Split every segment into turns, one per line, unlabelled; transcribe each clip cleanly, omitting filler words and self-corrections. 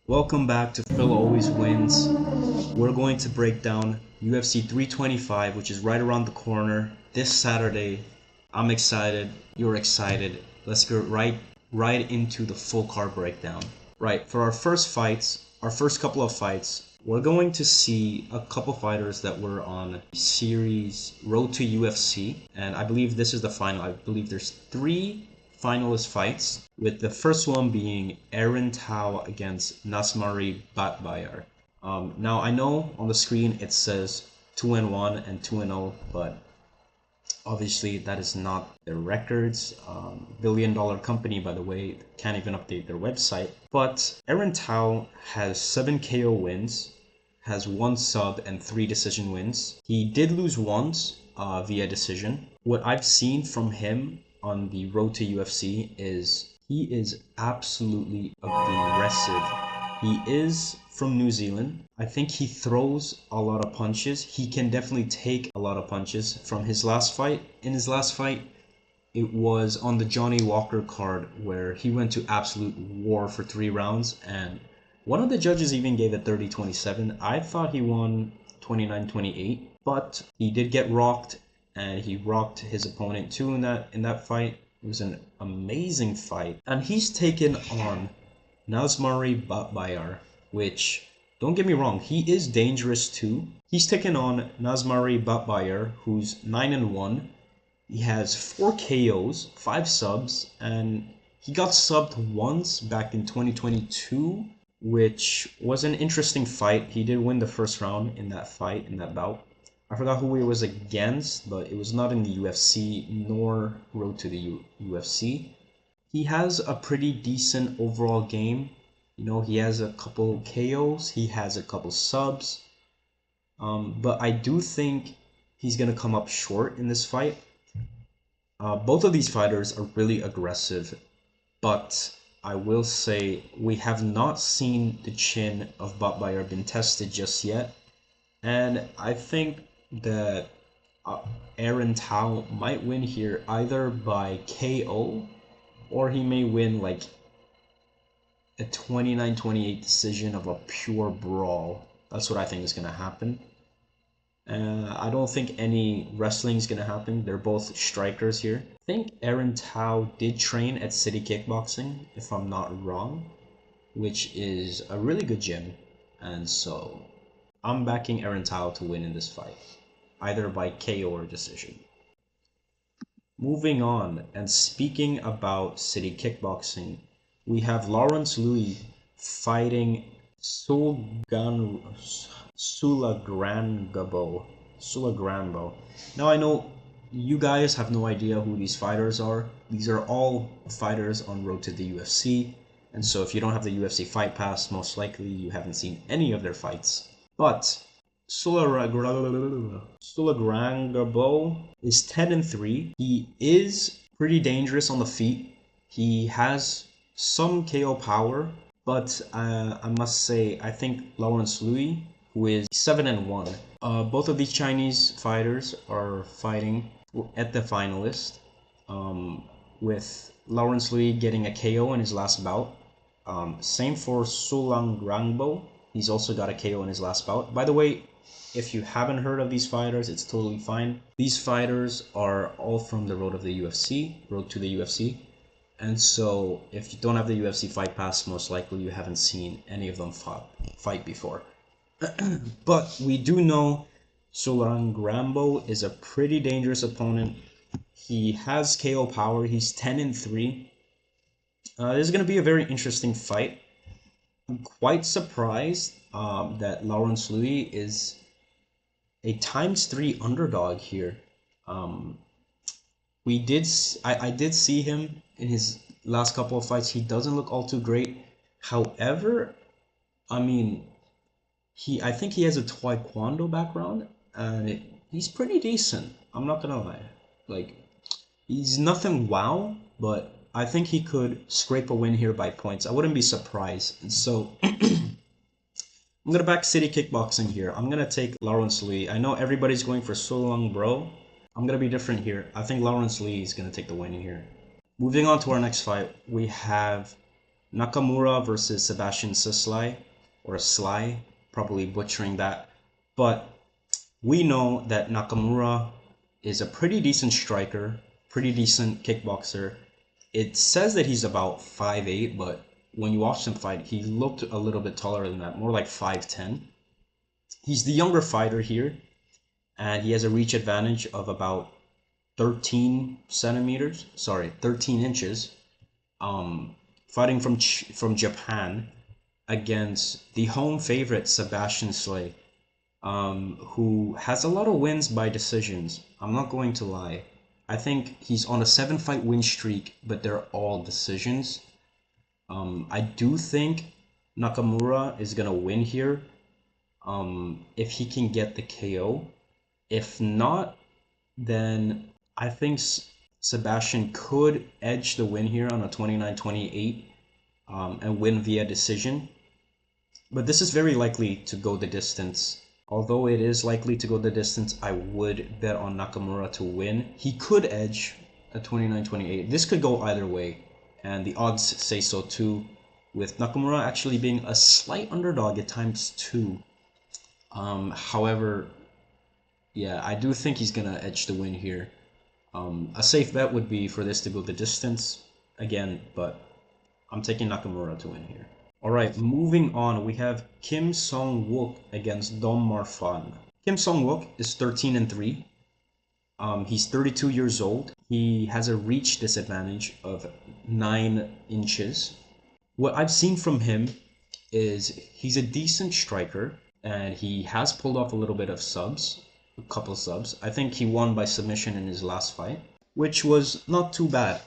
Welcome back to Phil Always Wins. We're going to break down UFC 325, which is right around the corner this Saturday. I'm excited. You're excited. Let's get right into the full card breakdown. Right, for our first couple of fights, we're going to see a couple fighters that were on series Road to UFC, and I believe this is the final. I believe there's three finalist fights, with the first one being Aaron Tao against Nasmari Batbayar. Now I know on the screen it says 2-1 and 2-0, but obviously that is not their records. Billion-dollar company, by the way, can't even update their website. But Aaron Tao has 7 KO wins, has 1 sub and 3 decision wins. He did lose once via decision. What I've seen from him on the road to UFC is he is absolutely aggressive. He is from New Zealand. I think he throws a lot of punches. He can definitely take a lot of punches. From his last fight, it was on the Johnny Walker card where he went to absolute war for 3 rounds, and one of the judges even gave it 30-27. I thought he won 29-28, but he did get rocked, and he rocked his opponent too in that fight. It was an amazing fight, and he's taken on Nasmari Batbayar, which, don't get me wrong, he is dangerous too. He's taken on Nasmari Batbayar, who's 9-1. He has 4 KOs, 5 subs, and he got subbed once back in 2022, which was an interesting fight. He did win the first round in that bout. I forgot who he was against, but it was not in the UFC nor road to the UFC. He has a pretty decent overall game. You know, he has a couple KOs, he has a couple subs. But I do think he's going to come up short in this fight. Both of these fighters are really aggressive, but I will say we have not seen the chin of Batbayar been tested just yet. And I think that Aaron Tao might win here either by KO, or he may win like a 29-28 decision of a pure brawl. That's what I think is going to happen. I don't think any wrestling is going to happen. They're both strikers here. I think Aaron Tao did train at City Kickboxing, if I'm not wrong, which is a really good gym. And so I'm backing Aaron Tao to win in this fight, either by KO or decision. Moving on, and speaking about City Kickboxing, we have Lawrence Louis fighting Sulagrambo. Now I know you guys have no idea who these fighters are. These are all fighters on road to the UFC, and so if you don't have the UFC Fight Pass, most likely you haven't seen any of their fights. But Sulagrangarbo is 10-3. He is pretty dangerous on the feet. He has some KO power, but I must say I think Lawrence Louis, who is 7-1. Both of these Chinese fighters are fighting at the finalist, with Lawrence Louis getting a KO in his last bout. Same for Sulangrangbo. He's also got a KO in his last bout. By the way, if you haven't heard of these fighters, it's totally fine. These fighters are all from the road to the UFC. And so if you don't have the UFC Fight Pass, most likely you haven't seen any of them fight before. But we do know Sulangrambo is a pretty dangerous opponent. He has KO power. He's 10-3. This is going to be a very interesting fight. I'm quite surprised that Lawrence Louis is a ×3 underdog here. I did see him in his last couple of fights. He doesn't look all too great. However, I mean, I think he has a taekwondo background, and he's pretty decent. I'm not gonna lie. Like, he's nothing wow, but I think he could scrape a win here by points. I wouldn't be surprised. And so I'm gonna back City Kickboxing here. I'm gonna take Lawrence Lee. I know everybody's going for Solong Bro. I'm gonna be different here. I think Lawrence Lee is gonna take the win here. Moving on to our next fight, we have Nakamura versus Sebastian Sisley, or Sly, probably butchering that. But we know that Nakamura is a pretty decent striker, pretty decent kickboxer. It says that he's about 5'8", but when you watch him fight, he looked a little bit taller than that, more like 5'10". He's the younger fighter here, and he has a reach advantage of about 13 inches. Fighting from Japan against the home favorite Sebastian Slay, who has a lot of wins by decisions. I'm not going to lie. I think he's on a 7-fight win streak, but they're all decisions. I do think Nakamura is gonna win here, if he can get the KO. If not, then I think Sebastian could edge the win here on a 29-28, and win via decision. But this is very likely to go the distance. Although it is likely to go the distance, I would bet on Nakamura to win. He could edge a 29-28. This could go either way, and the odds say so too, with Nakamura actually being a slight underdog at ×2. However, yeah, I do think he's gonna edge the win here. A safe bet would be for this to go the distance again, but I'm taking Nakamura to win here. Alright, moving on, we have Kim Song-wook against Dom Marfan. Kim Song-wook is 13-3. He's 32 years old. He has a reach disadvantage of 9 inches. What I've seen from him is he's a decent striker, and he has pulled off a little bit of subs, a couple subs. I think he won by submission in his last fight, which was not too bad.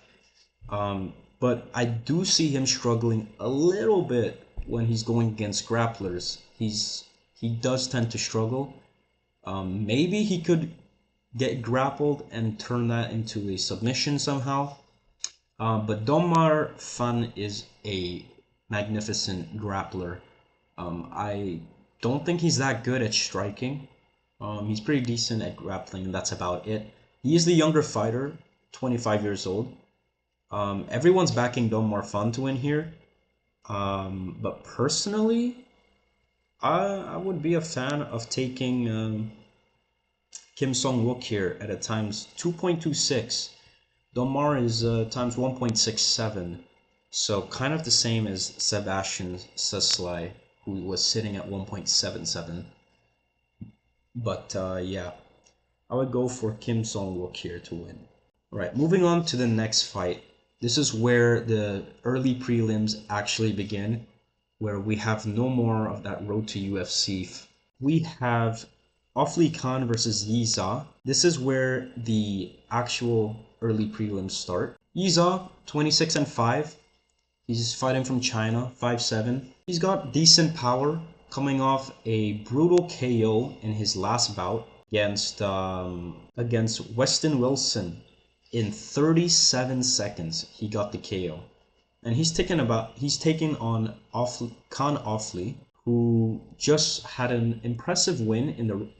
But I do see him struggling a little bit when he's going against grapplers. He does tend to struggle. Maybe he could get grappled and turn that into a submission somehow. But Dom Marfan is a magnificent grappler. I don't think he's that good at striking. He's pretty decent at grappling, and that's about it. He is the younger fighter, 25 years old. Everyone's backing Dom Marfan to win here. But personally, I would be a fan of taking Kim Song-wook here at a ×2.26. Domar is ×1.67. So kind of the same as Sebastian Sisley, who was sitting at 1.77. But yeah, I would go for Kim Song-wook here to win. Alright, moving on to the next fight. This is where the early prelims actually begin, where we have no more of that road to UFC. We have Ofli Khan versus Yiza. This is where the actual early prelims start. Yiza, 26-5. He's fighting from China, 5'7". He's got decent power, coming off a brutal KO in his last bout against Weston Wilson. In 37 seconds, he got the KO. And he's taken on Khan Ofli, who just had an impressive win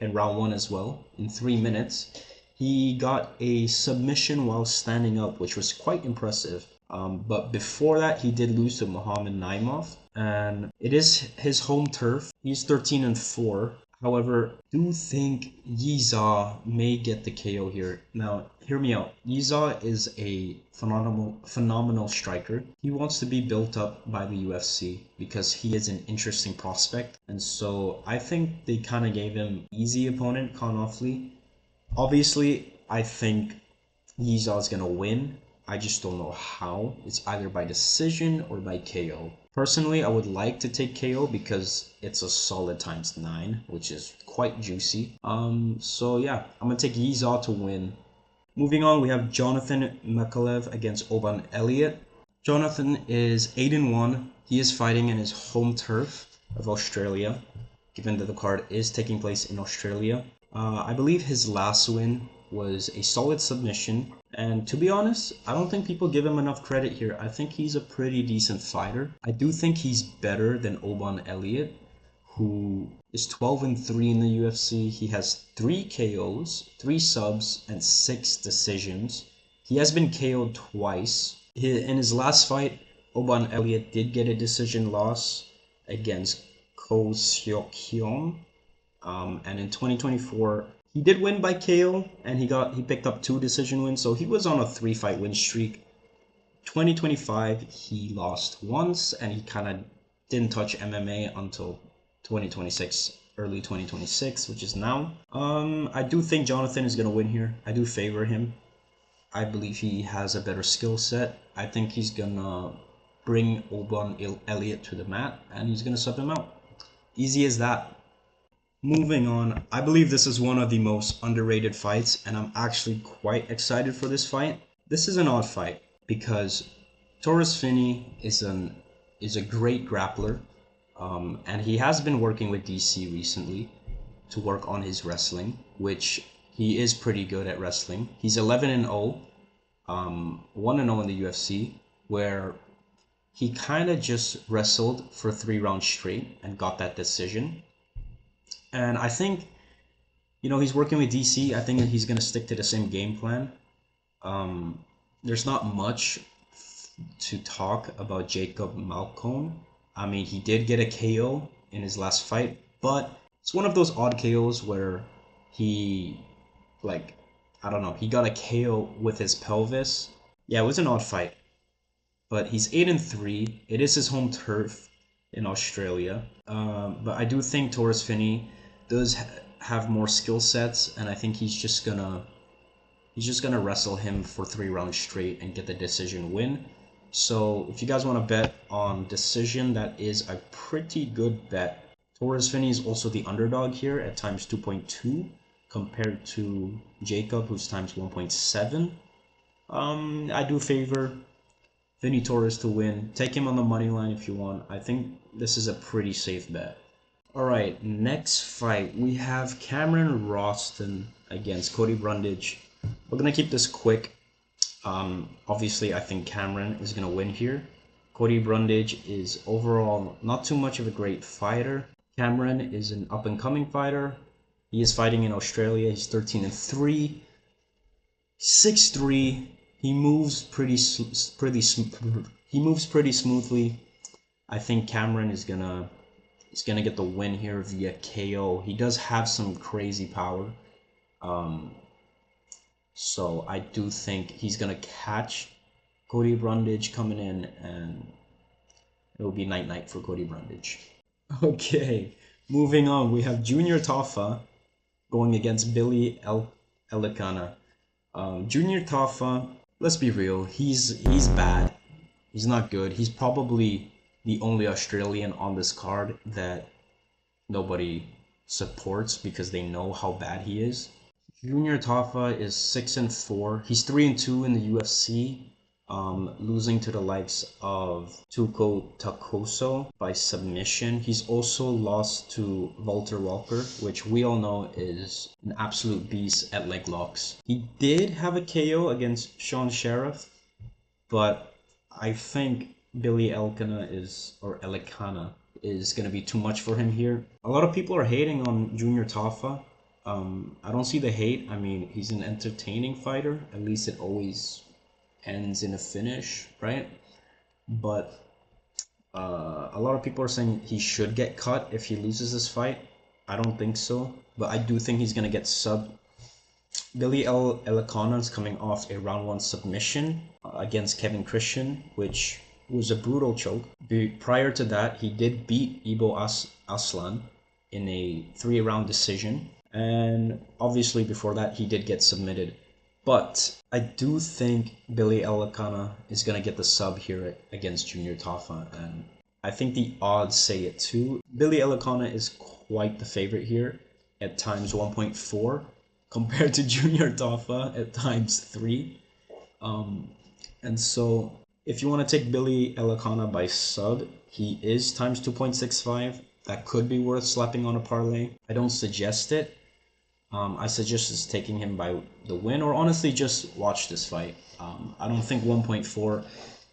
in round 1 as well, in 3 minutes. He got a submission while standing up, which was quite impressive. But before that, he did lose to Muhammad Naimov, and it is his home turf. He's 13-4. However, I do think Yiza may get the KO here. Now, hear me out. Yiza is a phenomenal striker. He wants to be built up by the UFC because he is an interesting prospect. And so I think they kind of gave him easy opponent, Khan Ofli. Obviously, I think Yiza is going to win. I just don't know how. It's either by decision or by KO. Personally, I would like to take KO because it's a solid ×9, which is quite juicy. So yeah, I'm gonna take Yiza to win. Moving on, we have Jonathan Mekalev against Oban Elliott. Jonathan is 8-1. He is fighting in his home turf of Australia, given that the card is taking place in Australia. I believe his last win was a solid submission, and to be honest, I don't think people give him enough credit here. I think he's a pretty decent fighter. I do think he's better than Oban Elliott, who is 12-3 in the UFC. He has 3 KOs, 3 subs, and 6 decisions. He has been KO'd twice. In his last fight Oban Elliott did get a decision loss against Ko Seok Hyun. And in 2024, he did win by KO, and he picked up 2 decision wins, so he was on a 3-fight win streak. 2025, he lost once, and he kind of didn't touch MMA until 2026, early 2026, which is now. I do think Jonathan is gonna win here. I do favor him. I believe he has a better skill set. I think he's gonna bring Oban Elliott to the mat, and he's gonna sub him out. Easy as that. Moving on, I believe this is one of the most underrated fights, and I'm actually quite excited for this fight. This is an odd fight because Torres Finney is a great grappler, and he has been working with DC recently to work on his wrestling, which he is pretty good at wrestling. He's 11-0, 1-0 in the UFC, where he kind of just wrestled for 3 rounds straight and got that decision. And I think, he's working with DC. I think he's going to stick to the same game plan. There's not much to talk about Jacob Malkoun. I mean, he did get a KO in his last fight, but it's one of those odd KOs where he, he got a KO with his pelvis. Yeah, it was an odd fight. But he's 8-3. It is his home turf in Australia. But I do think Torres Finney does have more skill sets, and I think he's just gonna wrestle him for 3 rounds straight and get the decision win. So if you guys want to bet on decision, that is a pretty good bet. Torres Finney is also the underdog here at times 2.2 compared to Jacob, who's times 1.7. I do favor Vinny Torres to win. Take him on the money line if you want. I think this is a pretty safe bet. Alright, next fight, we have Cameron Roston against Cody Brundage. We're going to keep this quick. Obviously, I think Cameron is going to win here. Cody Brundage is overall not too much of a great fighter. Cameron is an up-and-coming fighter. He is fighting in Australia. He's 13-3, 6'3". He moves pretty smoothly. I think Cameron is gonna get the win here via KO. He does have some crazy power. So I do think he's gonna catch Cody Brundage coming in, and it will be night-night for Cody Brundage. Okay, moving on. We have Junior Tafa going against Billy Elikana. Junior Tafa, let's be real, he's bad. He's not good. He's probably the only Australian on this card that nobody supports because they know how bad he is. Junior Tafa is 6-4. He's 3-2 in the UFC, losing to the likes of Tuco Takoso by submission. He's also lost to Walter Walker, which we all know is an absolute beast at leg locks. He did have a KO against Sean Sheriff, but I think Billy Elikana is going to be too much for him here. A lot of people are hating on Junior Tafa. I don't see the hate. I mean, he's an entertaining fighter. At least it always ends in a finish, right? But a lot of people are saying he should get cut if he loses this fight. I don't think so, but I do think he's going to get subbed. Billy Elikana is coming off a round 1 submission against Kevin Christian, which was a brutal choke. Prior to that, he did beat Ibo Aslan in a 3-round decision. And obviously before that, he did get submitted. But I do think Billy Elikana is going to get the sub here against Junior Tafa. And I think the odds say it too. Billy Elikana is quite the favorite here at times 1.4 compared to Junior Tafa at times 3. And so if you want to take Billy Elikana by sub, he is times 2.65. That could be worth slapping on a parlay. I don't suggest it. I suggest just taking him by the win, or honestly just watch this fight. I don't think 1.4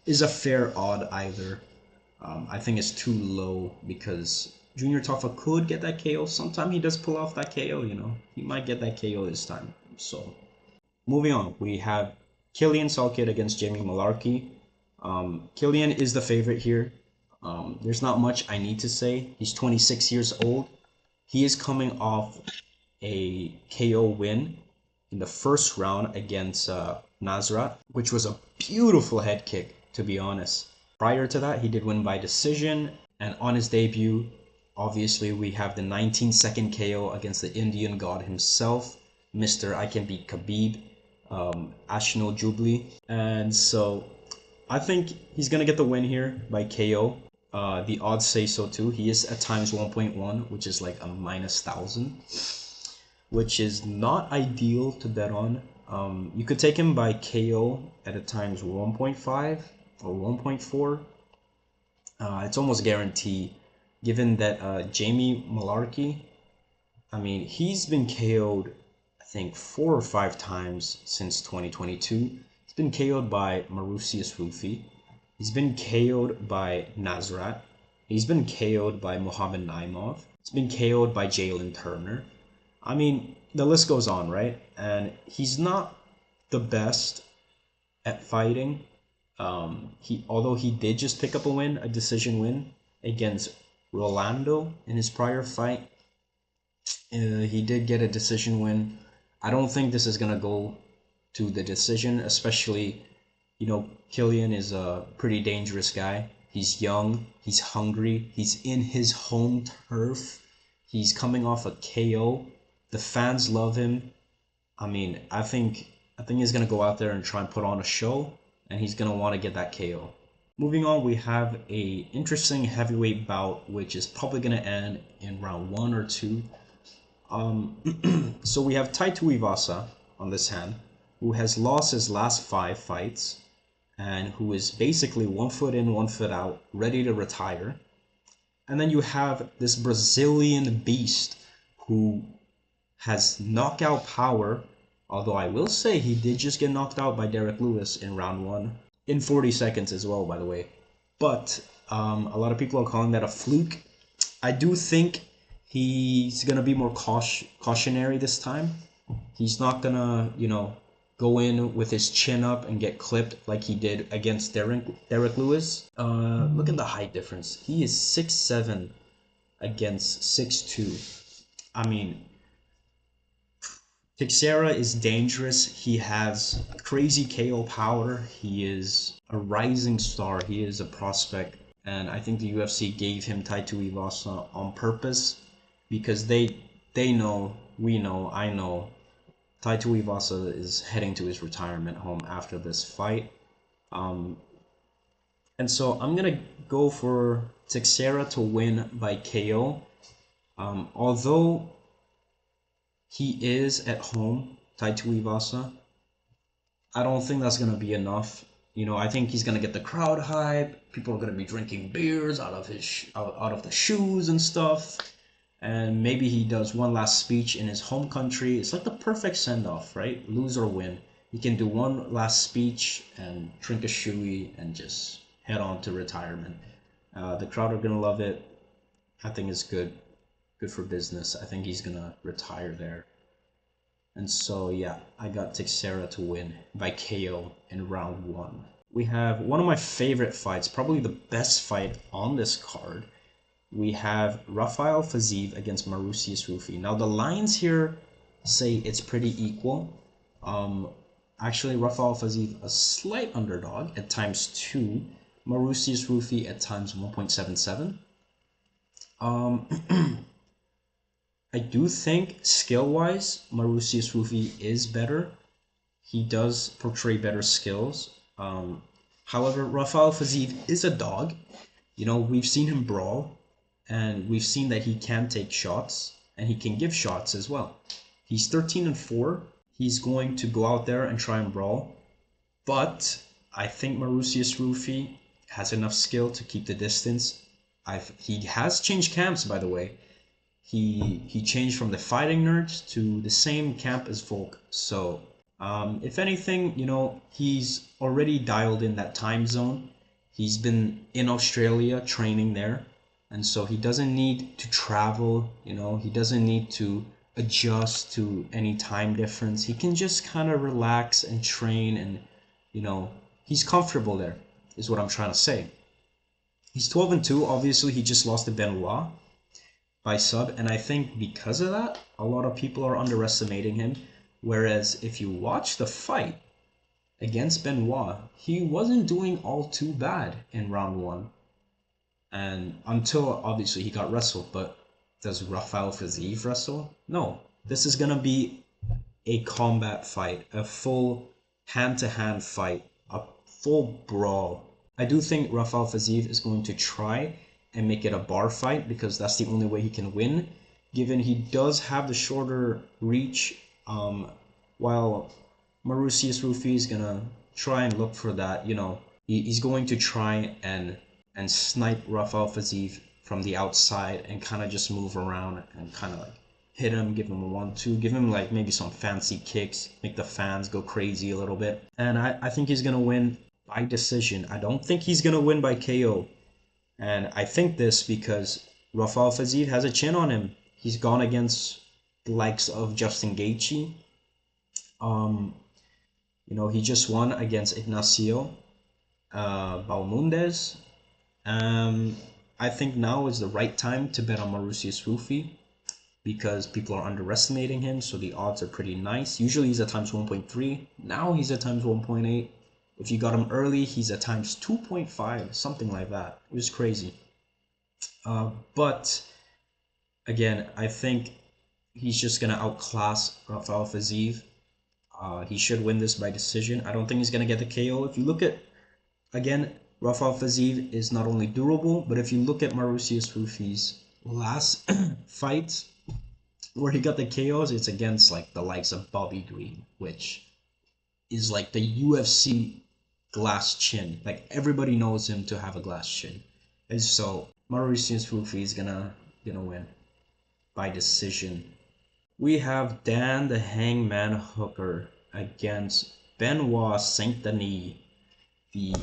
is a fair odd either. I think it's too low because Junior Tafa could get that KO. Sometimes he does pull off that KO, He might get that KO this time. So, moving on, we have Killian Salkid against Jamie Malarkey. Killian is the favorite here. There's not much I need to say. He's 26 years old. He is coming off a KO win in the first round against Nasrat, which was a beautiful head kick, to be honest. Prior to that, he did win by decision, and on his debut, obviously, we have the 19-second KO against the Indian god himself, Mr. I Can Beat Khabib, Ashno Jubli. And so I think he's going to get the win here by KO. The odds say so too. He is at times 1.1, which is like a minus 1,000, which is not ideal to bet on. You could take him by KO at a times 1.5 or 1.4. It's almost guaranteed, given that Jamie Malarkey, I mean, he's been KO'd, I think, 4 or 5 times since 2022. He's been KO'd by Marusius Rufi. He's been KO'd by Nasrat. He's been KO'd by Muhammad Naimov. He's been KO'd by Jalen Turner. I mean, the list goes on, right? And he's not the best at fighting. Although he did just pick up a win, a decision win against Rolando in his prior fight. He did get a decision win. I don't think this is gonna go to the decision, especially, you know, Killian is a pretty dangerous guy. He's young, he's hungry, he's in his home turf. He's coming off a KO. The fans love him. I mean, I think he's gonna go out there and try and put on a show, and he's gonna want to get that KO. Moving on, we have a interesting heavyweight bout, which is probably gonna end in round 1 or 2. So we have Tai Tuivasa on this hand, who has lost his last 5 fights, and who is basically 1 foot in, 1 foot out, ready to retire. And then you have this Brazilian beast who has knockout power, although I will say he did just get knocked out by Derek Lewis in round 1, in 40 seconds as well, by the way. But a lot of people are calling that a fluke. I do think he's going to be more cautionary this time. He's not going to, you know, go in with his chin up and get clipped like he did against Derek Lewis. Look at the height difference. He is 6'7" against 6'2". I mean, Teixeira is dangerous. He has crazy KO power. He is a rising star. He is a prospect. And I think the UFC gave him Tai Tuivasa on purpose, because they know, we know, I know, Tai Tuivasa is heading to his retirement home after this fight. And so I'm going to go for Teixeira to win by KO. Although he is at home, Tai Tuivasa, I don't think that's going to be enough. You know, I think he's going to get the crowd hype. People are going to be drinking beers out of the shoes and stuff. And maybe he does one last speech in his home country. It's like the perfect send-off, right? Lose or win. He can do one last speech and drink a shoey and just head on to retirement. The crowd are going to love it. I think it's good for business. I think he's going to retire there. And so, yeah, I got Teixeira to win by KO in round 1. We have one of my favorite fights, probably the best fight on this card. We have Rafael Fiziev against Marusius Rufi. Now, the lines here say it's pretty equal. Actually, Rafael Fiziev a slight underdog at times 2. Marusius Rufi at times 1.77. I do think skill-wise, Marusius Rufi is better. He does portray better skills. However, Rafael Fiziev is a dog. You know, we've seen him brawl, and we've seen that he can take shots, and he can give shots as well. He's 13-4. He's going to go out there and try and brawl. But I think Marusius Rufi has enough skill to keep the distance. He has changed camps, by the way. He changed from the Fighting Nerds to the same camp as Volk. So, if anything, you know, he's already dialed in that time zone. He's been in Australia training there. And so he doesn't need to travel, you know, he doesn't need to adjust to any time difference. He can just kind of relax and train, and, you know, he's comfortable there. is what I'm trying to say. He's 12-2. Obviously, he just lost to Benoit by sub, and I think because of that, a lot of people are underestimating him. Whereas if you watch the fight against Benoit, he wasn't doing all too bad in round 1. And until obviously he got wrestled, but does Rafael Fiziev wrestle? No. This is gonna be a combat fight, a full hand-to-hand fight, a full brawl. I do think Rafael Fiziev is going to try and make it a bar fight because that's the only way he can win, given he does have the shorter reach, while Marusius Rufi is gonna try and look for that, he's going to try and snipe Rafael Fiziev from the outside and kind of just move around and kind of like hit him, give him a 1-2, give him like maybe some fancy kicks, make the fans go crazy a little bit. And I think he's gonna win by decision. I don't think he's gonna win by KO. And I think this because Rafael Fiziev has a chin on him. He's gone against the likes of Justin Gaethje. He just won against Ignacio Bahamondes. I think now is the right time to bet on Marusius Rufi because people are underestimating him, so the odds are pretty nice. Usually he's at times 1.3. Now he's at times 1.8. If you got him early, he's at times 2.5, something like that. It was crazy. But again, I think he's just gonna outclass Rafael Fiziev. He should win this by decision. I don't think he's gonna get the KO. If you look at, again, Rafael Fiziev is not only durable, but if you look at Marusius Rufi's last fights where he got the KOs, it's against like the likes of Bobby Green, which is like the UFC glass chin. Like everybody knows him to have a glass chin. And so Marusius Rufi is gonna win by decision. We have Dan the Hangman Hooker against Benoit Saint Denis, the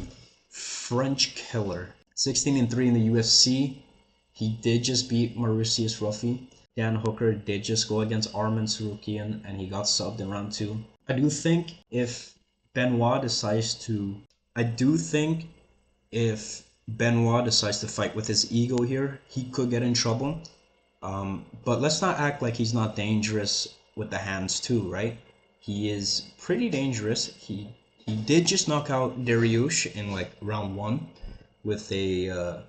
French killer. 16-3 in the UFC. He did just beat Marusius Rufi. Dan Hooker did just go against Arman Tsarukyan and he got subbed in round 2. I do think if Benoit decides to fight with his ego here, he could get in trouble. But let's not act like he's not dangerous with the hands too, right? He is pretty dangerous. He did just knock out Dariush in like round 1 with a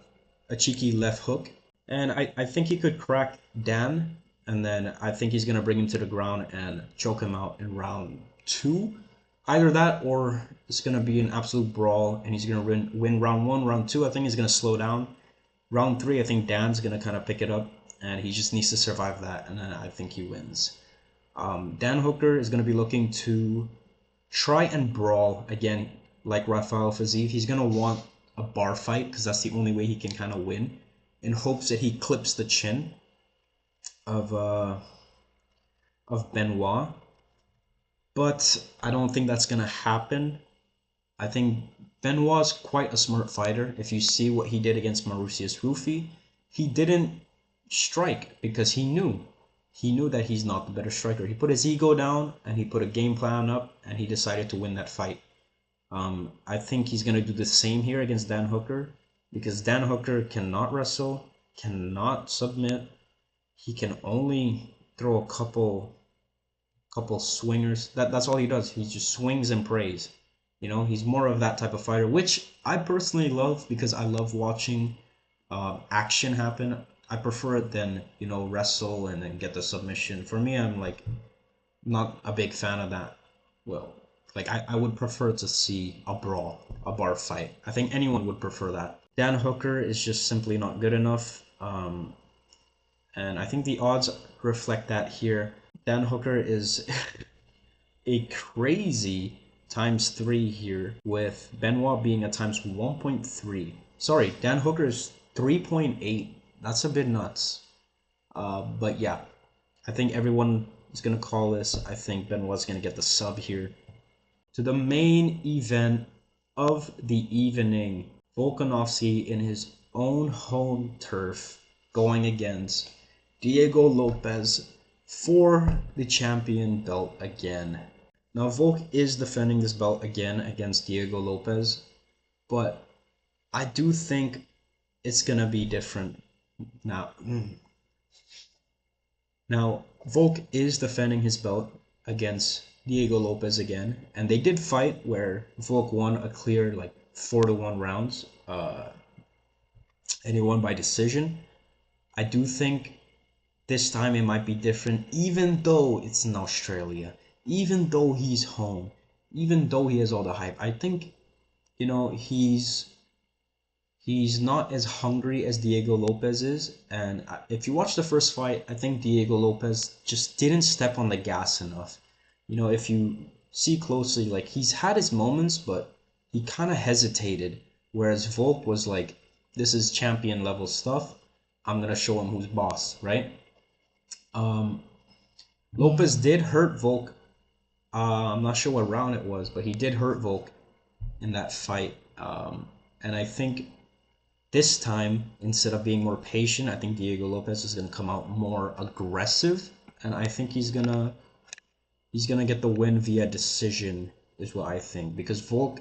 cheeky left hook. And I think he could crack Dan, and then I think he's going to bring him to the ground and choke him out in round 2. Either that or it's going to be an absolute brawl and he's going to win round 1. Round 2, I think he's going to slow down. Round 3, I think Dan's going to kind of pick it up and he just needs to survive that, and then I think he wins. Dan Hooker is going to be looking to try and brawl again like Rafael Fiziev. He's going to want a bar fight because that's the only way he can kind of win, in hopes that he clips the chin of Benoit. But I don't think that's going to happen. I think Benoit's quite a smart fighter. If you see what he did against Marusius Rufi, he didn't strike because he knew that he's not the better striker. He put his ego down and he put a game plan up and he decided to win that fight. I think he's going to do the same here against Dan Hooker, because Dan Hooker cannot wrestle, cannot submit. He can only throw a couple swingers. That's all he does. He just swings and prays. He's more of that type of fighter, which I personally love because I love watching action happen. I prefer it than, wrestle and then get the submission. For me, I'm like not a big fan of that. Well, like I would prefer to see a brawl, a bar fight. I think anyone would prefer that. Dan Hooker is just simply not good enough. And I think the odds reflect that here. Dan Hooker is a crazy ×3 here, with Benoit being at times 1.3. Sorry, Dan Hooker is 3.8. That's a bit nuts. But yeah, I think everyone is going to call this. I think Benoit's going to get the sub here. To the main event of the evening, Volkanovski in his own home turf going against Diego Lopes for the champion belt again. Now Volk is defending this belt again against Diego Lopes, but I do think it's gonna be different now. Now, Volk is defending his belt against Diego Lopez again, and they did fight where Volk won a clear like 4-1 rounds, and he won by decision. I do think this time it might be different, even though it's in Australia, even though he's home, even though he has all the hype. I think, he's not as hungry as Diego Lopez is. And if you watch the first fight, I think Diego Lopez just didn't step on the gas enough. If you see closely, like he's had his moments, but he kind of hesitated. Whereas Volk was like, this is champion level stuff. I'm going to show him who's boss, right? Lopez did hurt Volk. I'm not sure what round it was, but he did hurt Volk in that fight. And I think this time, instead of being more patient, I think Diego Lopez is gonna come out more aggressive, and I think he's gonna get the win via decision, is what I think. Because Volk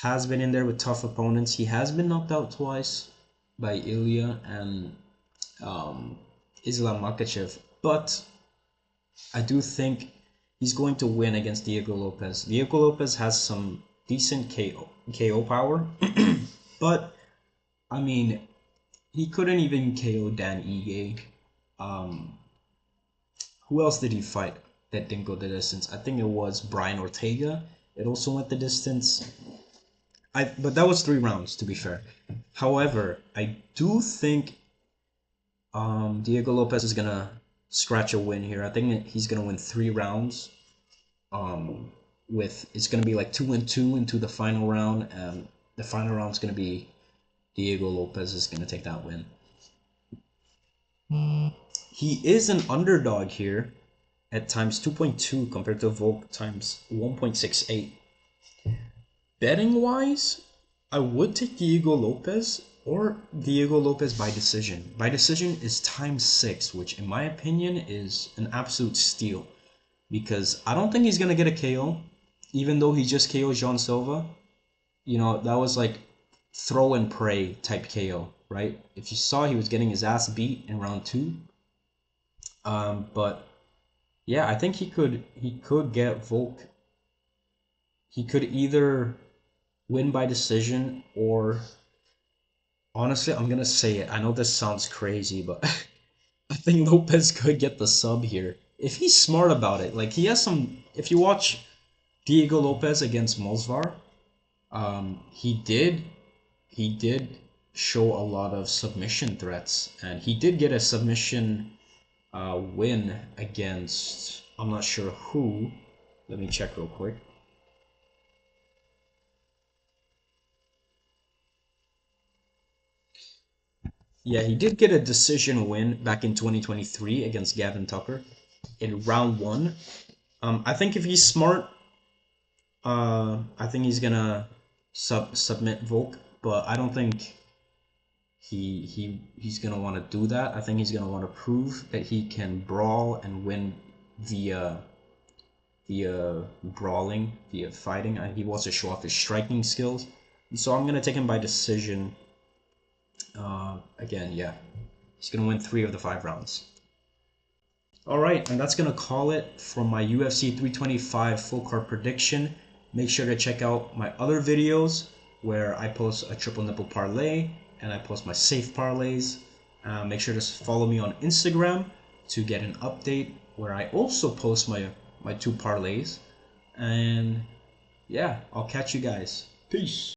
has been in there with tough opponents. He has been knocked out twice by Ilya and Islam Makhachev, but I do think he's going to win against Diego Lopez. Diego Lopez has some decent KO power, but I mean, he couldn't even KO Dan Ige. Who else did he fight that didn't go the distance? I think it was Brian Ortega. It also went the distance. But that was 3 rounds, to be fair. However, I do think Diego Lopez is gonna scratch a win here. I think he's gonna win 3 rounds. It's gonna be like 2-2 into the final round, and the final round is gonna be Diego Lopez is gonna take that win. He is an underdog here at times 2.2 compared to Volk times 1.68. Betting wise, I would take Diego Lopez or Diego Lopez by decision. By decision is times 6, which in my opinion is an absolute steal. Because I don't think he's going to get a KO, even though he just KO'd Jean Silva. That was like throw and pray type KO, right? If you saw, he was getting his ass beat in round 2. But yeah, I think he could get Volk. He could either win by decision or, honestly, I'm gonna say it. I know this sounds crazy, but I think Lopez could get the sub here if he's smart about it. Like he has some. If you watch Diego Lopez against Mosvar, he did show a lot of submission threats, and he did get a submission win against, I'm not sure who. Let me check real quick. Yeah, he did get a decision win back in 2023 against Gavin Tucker in round 1. I think if he's smart, I think he's gonna submit Volk, but I don't think he's gonna want to do that. I think he's gonna want to prove that he can brawl and win via brawling, via fighting. He wants to show off his striking skills, so I'm gonna take him by decision. Again, yeah, he's gonna win 3 of the 5 rounds. Alright, and that's gonna call it for my UFC 325 full card prediction. Make sure to check out my other videos where I post a triple nipple parlay and I post my safe parlays. Make sure to follow me on Instagram to get an update where I also post my 2 parlays. And yeah, I'll catch you guys. Peace.